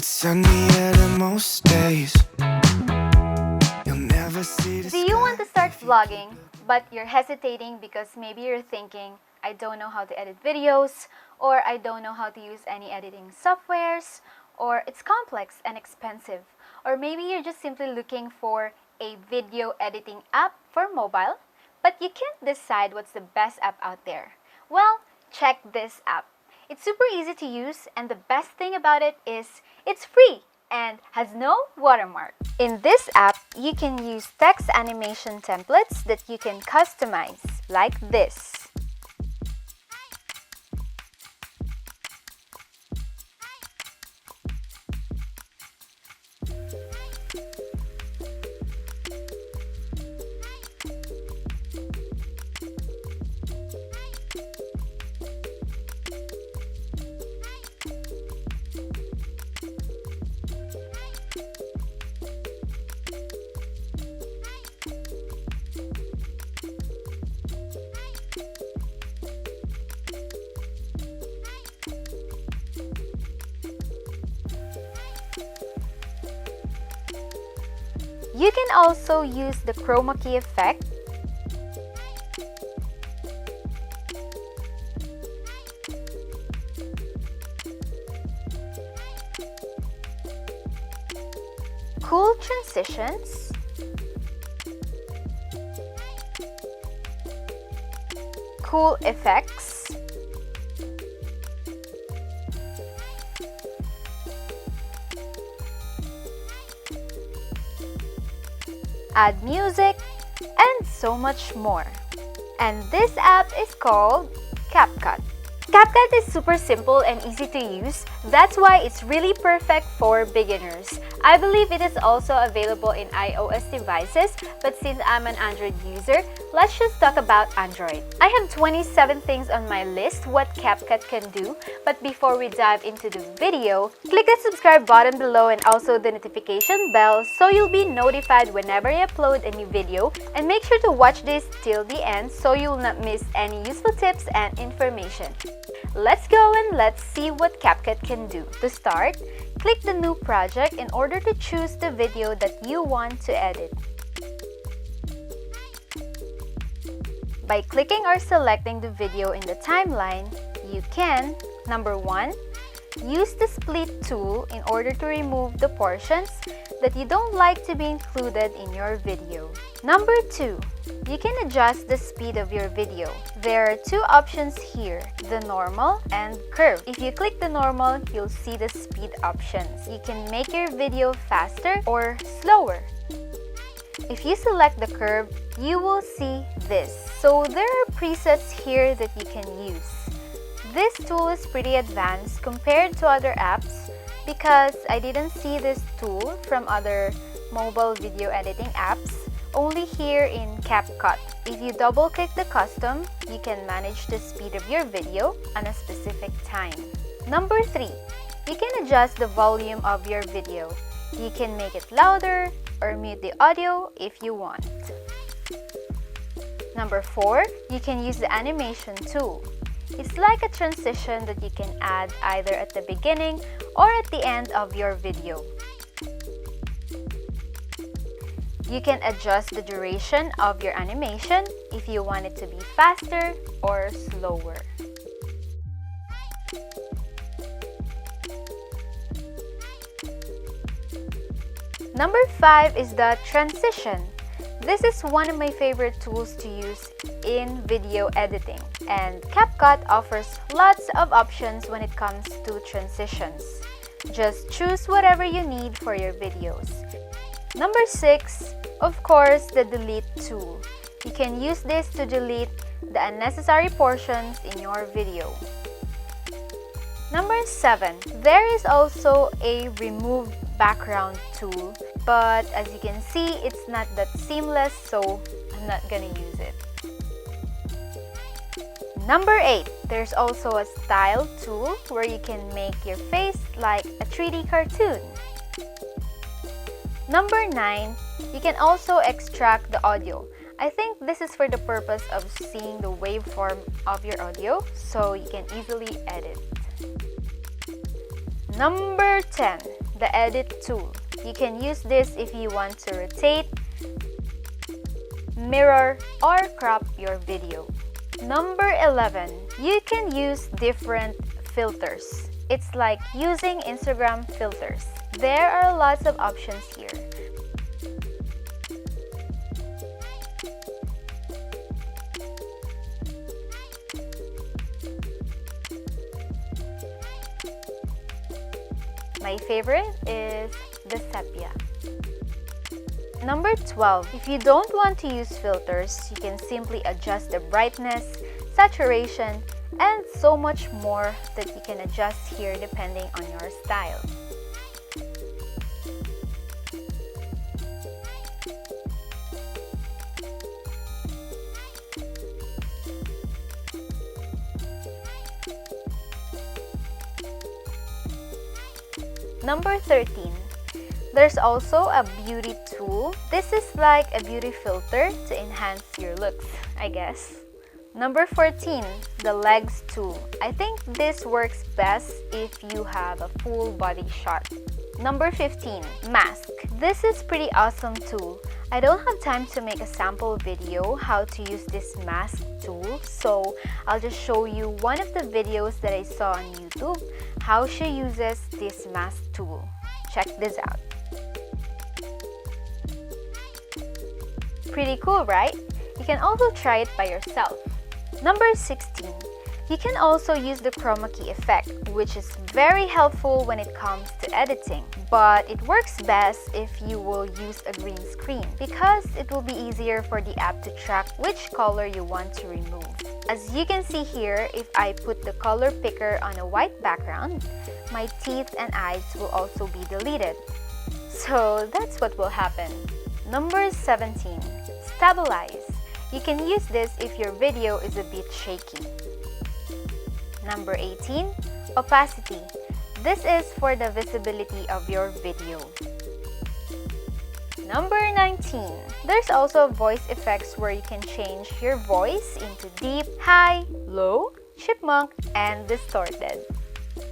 It's sunny at most days. You'll never see the Do you want to start vlogging, but you're hesitating because maybe you're thinking, I don't know how to edit videos, or I don't know how to use any editing softwares, or it's complex and expensive, or maybe you're just simply looking for a video editing app for mobile, but you can't decide what's the best app out there? Well, check this app. It's super easy to use, and the best thing about it is it's free and has no watermark. In this app, you can use text animation templates that you can customize, like this. You can also use the chroma key effect, cool transitions, cool effects, add music, and so much more. And this app is called Capcut. Capcut is super simple and easy to use. That's why it's really perfect for beginners. I believe it is also available in iOS devices, but since I'm an Android user, let's just talk about Android. I have 27 things on my list what Capcut can do, but before we dive into the video, click the subscribe button below and also the notification bell so you'll be notified whenever I upload a new video, and make sure to watch this till the end so you'll not miss any useful tips and information. Let's go and let's see what Capcut can do. To start, click the new project in order to choose the video that you want to edit. By clicking or selecting the video in the timeline, you can, number 1, use the split tool in order to remove the portions that you don't like to be included in your video. Number 2, you can adjust the speed of your video. There are two options here, the normal and curve. If you click the normal, you'll see the speed options. You can make your video faster or slower. If you select the curve, you will see this. So there are presets here that you can use. This tool is pretty advanced compared to other apps because I didn't see this tool from other mobile video editing apps, only here in Capcut. If you double click the custom, you can manage the speed of your video on a specific time. Number 3, you can adjust the volume of your video. You can make it louder or mute the audio if you want. Number 4, you can use the animation tool. It's like a transition that you can add either at the beginning or at the end of your video. You can adjust the duration of your animation if you want it to be faster or slower. Number 5 is the transition. This is one of my favorite tools to use in video editing, and Capcut offers lots of options when it comes to transitions. Just choose whatever you need for your videos. Number 6, of course, the delete tool. You can use this to delete the unnecessary portions in your video. Number 7, there is also a remove background tool, but as you can see, it's not that seamless, so I'm not gonna use it. Number 8, there's also a style tool where you can make your face like a 3D cartoon. Number 9, you can also extract the audio. I think this is for the purpose of seeing the waveform of your audio, so you can easily edit. Number 10, the edit tool. You can use this if you want to rotate, mirror, or crop your video. Number 11, you can use different filters. It's like using Instagram filters. There are lots of options here. My favorite is the sepia. Number 12, if you don't want to use filters, you can simply adjust the brightness, saturation, and so much more that you can adjust here depending on your style. Number 13, there's also a beauty tool. This is like a beauty filter to enhance your looks, I guess. Number 14, the legs tool. I think this works best if you have a full body shot. Number 15, mask. This is pretty awesome tool. I don't have time to make a sample video how to use this mask tool, so I'll just show you one of the videos that I saw on YouTube, how she uses this mask tool. Check this out. Pretty cool, right? You can also try it by yourself. Number 16, you can also use the chroma key effect, which is very helpful when it comes to editing. But it works best if you will use a green screen because it will be easier for the app to track which color you want to remove. As you can see here, if I put the color picker on a white background, my teeth and eyes will also be deleted. So that's what will happen. Number 17, stabilize. You can use this if your video is a bit shaky. Number 18, opacity. This is for the visibility of your video. Number 19, there's also voice effects where you can change your voice into deep, high, low, chipmunk, and distorted.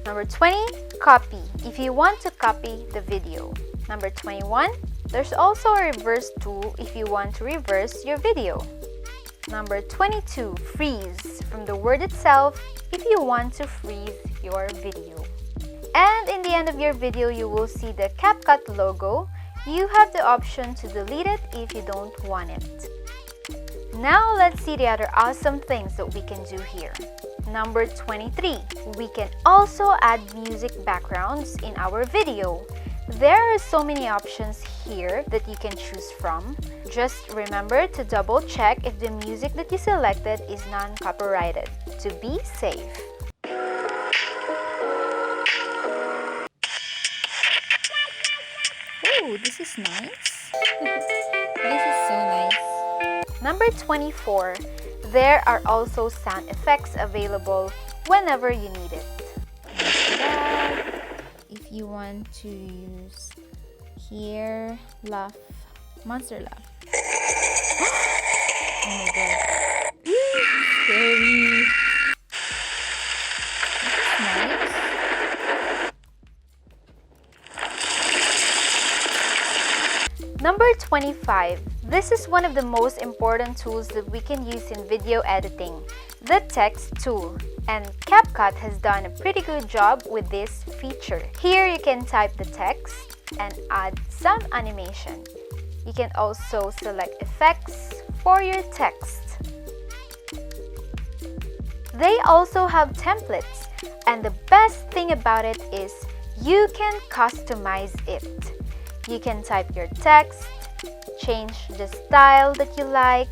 Number 20, copy. If you want to copy the video. Number 21, there's also a reverse tool if you want to reverse your video. Number 22, freeze. From the word itself, if you want to freeze your video. And in the end of your video, you will see the Capcut logo. You have the option to delete it if you don't want it. Now let's see the other awesome things that we can do here. Number 23, we can also add music backgrounds in our video. There are so many options here that you can choose from. Just remember to double check if the music that you selected is non-copyrighted to be safe. Oh, this is nice. This is so nice. Number 24, there are also sound effects available whenever you need it. If you want to use here, laugh, monster laugh. Oh my god. Scary. This is nice. Number 25. This is one of the most important tools that we can use in video editing, the text tool. And Capcut has done a pretty good job with this feature. Here you can type the text and add some animation. You can also select effects for your text. They also have templates, and the best thing about it is you can customize it. You can type your text, change the style that you like,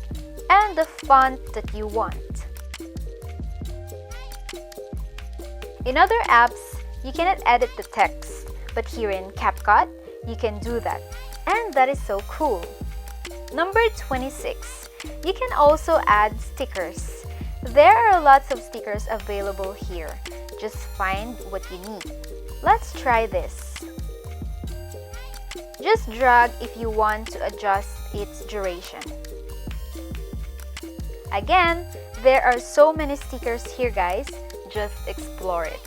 and the font that you want. In other apps, you cannot edit the text, but here in Capcut, you can do that. And that is so cool. Number 26. You can also add stickers. There are lots of stickers available here. Just find what you need. Let's try this. Just drag if you want to adjust its duration. Again, there are so many stickers here, guys. Just explore it.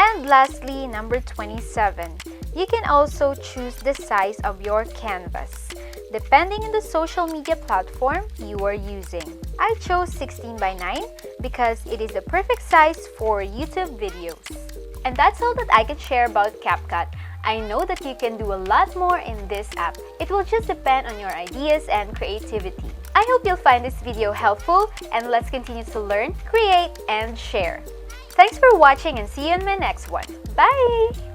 And lastly, number 27. You can also choose the size of your canvas, depending on the social media platform you are using. I chose 16 by 9 because it is the perfect size for YouTube videos. And that's all that I can share about Capcut. I know that you can do a lot more in this app. It will just depend on your ideas and creativity. I hope you'll find this video helpful, and let's continue to learn, create, and share. Thanks for watching, and see you in my next one. Bye!